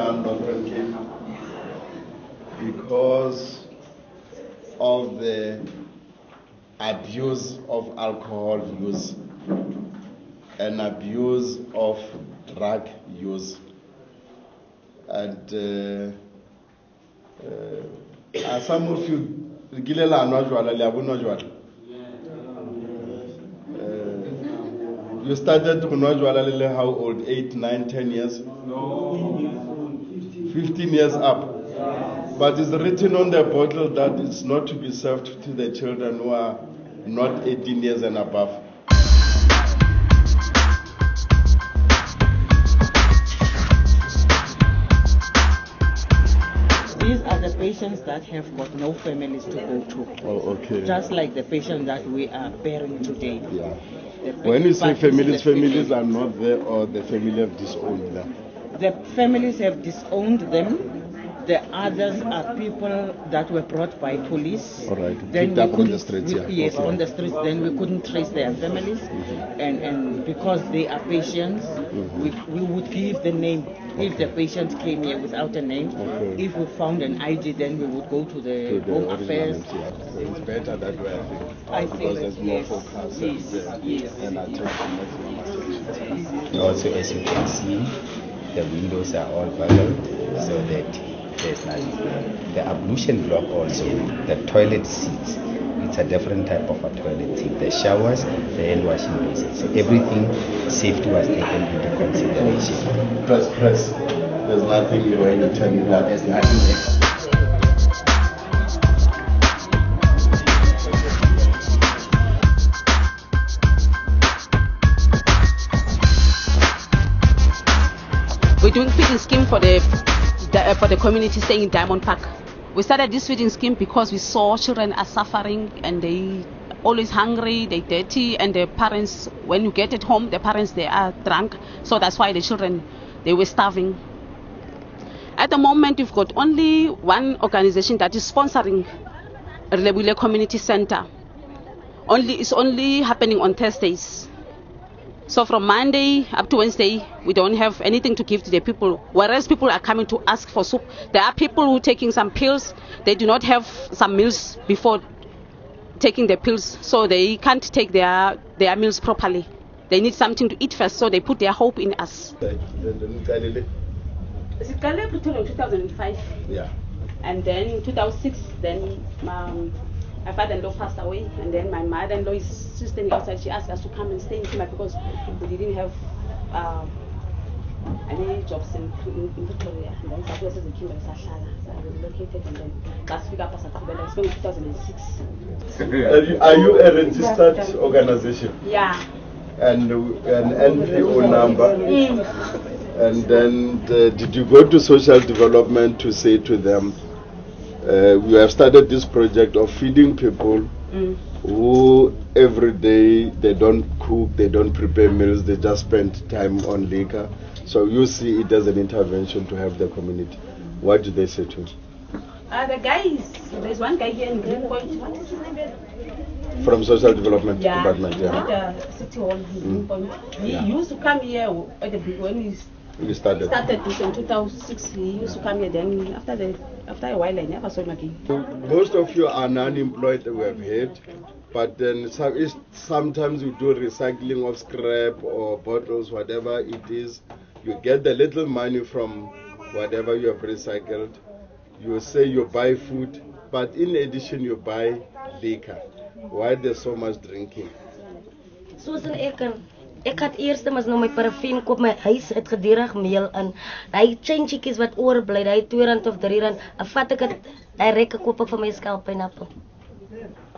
done, Dr. Kim, because of the abuse of alcohol use and abuse of drug use. And some of you, you started to know how old? 8, 9, 10 years? No. 15 years up. But it's written on the bottle that it's not to be served to the children who are not 18 years and above. These are the patients that have got no families to go to. Oh, okay. Just like the patient that we are bearing today. Yeah. When you say families are not there, or the family have disowned them? The families have disowned them. The others are people that were brought by police. All right. Then picked up on the streets, yes, on the streets. Then we couldn't trace their families, and because they are patients, we would give the name. If the patient came here without a name, if we found an ID, then we would go to the home affairs. It's better that way, I think. Because there's more focus and attention. Also, as you can see, the windows are all buggled, so that there's nothing. The ablution block also, the toilet seats, it's a different type of a toilet seat. The showers, the hand washing basins, so everything, safety was taken into consideration. Press. There's nothing you're going to tell me that. There's nothing extra. We're doing feeding scheme for the community staying in Diamond Park. We started this feeding scheme because we saw children are suffering and they always hungry, they dirty, and the parents, when you get at home, the parents, they are drunk. So that's why the children, they were starving. At the moment, we've got only one organization that is sponsoring Relebule Community Center. It's only happening on Thursdays. So from Monday up to Wednesday, we don't have anything to give to the people, whereas people are coming to ask for soup. There are people who are taking some pills. They do not have some meals before taking the pills, so they can't take their meals properly. They need something to eat first, so they put their hope in us. It started in 2005. Yeah. And then in 2006, then my father-in-law passed away, and then my mother-in-law is standing outside. She asked us to come and stay in Kima because we didn't have any jobs in Victoria. And then South West is in Kima, so we relocated, and then last week after September, it's been 2006. Are you a registered organization? Yeah. And an NPO number? And then did you go to social development to say to them, we have started this project of feeding people who every day they don't cook, they don't prepare meals, they just spend time on liquor. So you see it as an intervention to help the community. What do they say to you? The guys, there's one guy here in Greenpoint. What is his name? From Social Development Department, The City Hall in Greenpoint. He used to come here at the when we started this in 2006. He used to come here. Then after a while, I never saw him again. Most of you are unemployed, we have heard, but then sometimes you do recycling of scrap or bottles, whatever it is. You get the little money from whatever you have recycled. You say you buy food, but in addition you buy liquor. Why there's so much drinking? Ek had eerst maar nou my parafin koop my huis het gedurig meel in. Daai changetjies wat oorbly, daai R2 of R3, vat ek dit, daai rekke koop ek vir my skelp pineappel.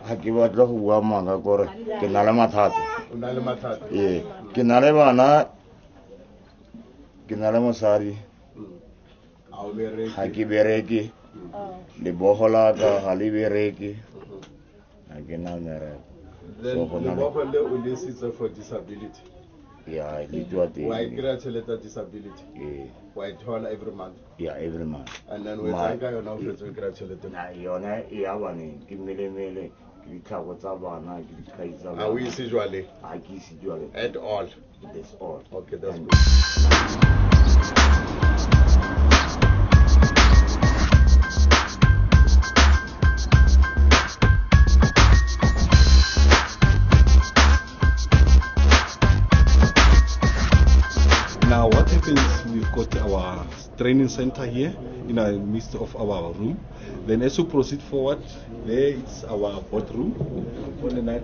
Haki wat lo huwa manga gore ke na le mathata. Una le mathata. Ke na le bana, ke na le mosadi. Ha ke bereke. Le bohola ka ha le bereke. Ha ke na mereke. Then the Bapela is for disability. Yeah, I did what they. Why congratulate disability? Yeah. Why turn every month? Yeah, every month. And then we thank you now for congratulate them. Nah, you know, bani, kimele, kita bana, kita. Are we usually? I guess usually. At all. That's all. Okay, that's good. happens, we've got our training center here in the midst of our room. Then as we proceed forward, there it's our boardroom. On the night,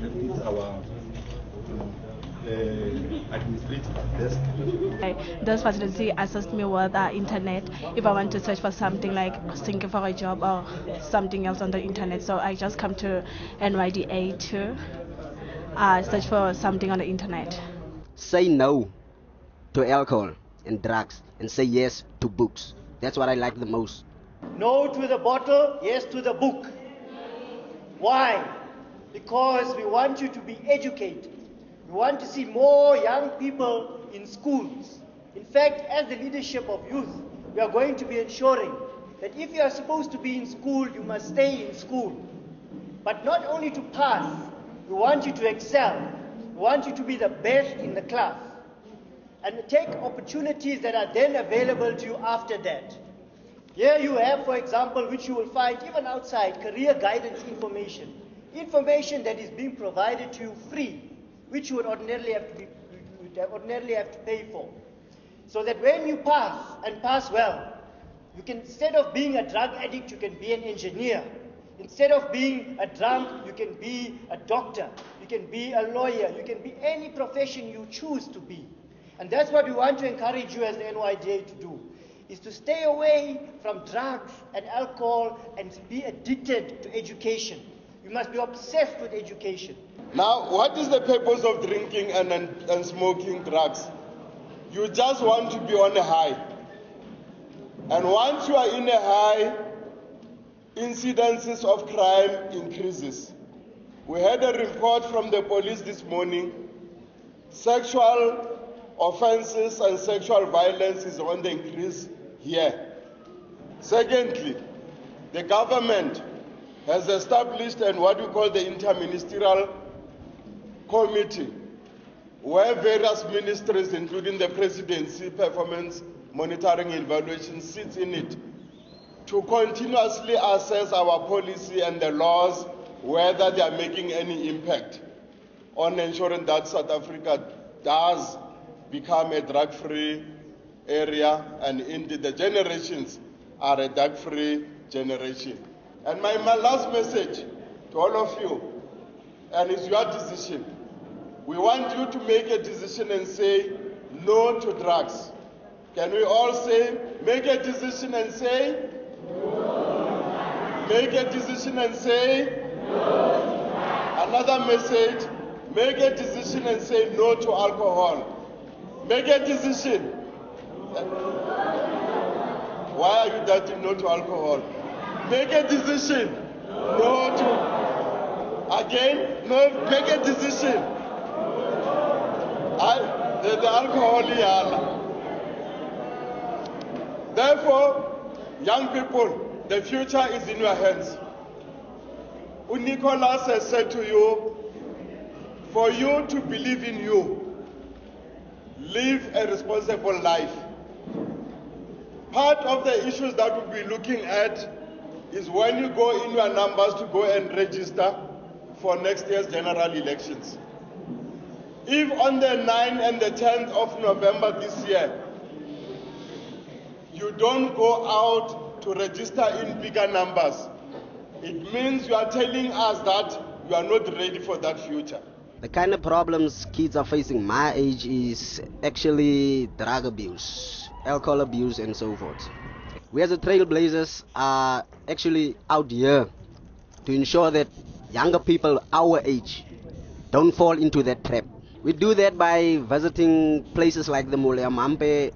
it's our administrative desk. Those facilities assist me with the internet if I want to search for something, like thinking for a job or something else on the internet. So I just come to NYDA to search for something on the internet. Say no to alcohol and drugs and say yes to books. That's what I like the most. No to the bottle, yes to the book. Why? Because we want you to be educated. We want to see more young people in schools. In fact, as the leadership of youth, we are going to be ensuring that if you are supposed to be in school, you must stay in school. But not only to pass, we want you to excel. We want you to be the best in the class. And take opportunities that are then available to you after that. Here you have, for example, which you will find even outside, career guidance information. Information that is being provided to you free, which you would ordinarily have to pay for. So that when you pass, and pass well, you can, instead of being a drug addict, you can be an engineer. Instead of being a drunk, you can be a doctor. You can be a lawyer. You can be any profession you choose to be. And that's what we want to encourage you as the NYDA to do, is to stay away from drugs and alcohol and be addicted to education. You must be obsessed with education. Now, what is the purpose of drinking and smoking drugs? You just want to be on a high. And once you are in a high, incidences of crime increases. We had a report from the police this morning. Sexual offenses and sexual violence is on the increase here. Secondly, the government has established what we call the interministerial committee, where various ministries, including the presidency, performance monitoring and evaluation, sits in it to continuously assess our policy and the laws, whether they are making any impact on ensuring that South Africa does become a drug-free area, and indeed the generations are a drug-free generation. And my last message to all of you, and it's your decision. We want you to make a decision and say no to drugs. Can we all say, make a decision and say? No. Make a decision and say? No. Another message, make a decision and say no to alcohol. Make a decision. Why are you doubting no to alcohol? Make a decision. No to. Again, no, make a decision. The alcohol yala. Therefore, young people, the future is in your hands. Nicholas has said to you, for you to believe in you, live a responsible life. Part of the issues that we'll be looking at is when you go in your numbers to go and register for next year's general elections. If on the 9th and the 10th of November this year, you don't go out to register in bigger numbers, it means you are telling us that you are not ready for that future. The kind of problems kids are facing my age is actually drug abuse, alcohol abuse, and so forth. We as the trailblazers are actually out here to ensure that younger people our age don't fall into that trap. We do that by visiting places like the Muleamampe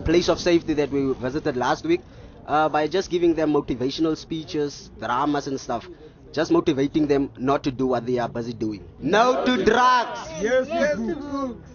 place of safety that we visited last week, by just giving them motivational speeches, dramas and stuff, just motivating them not to do what they are busy doing. No to drugs! Yes to books!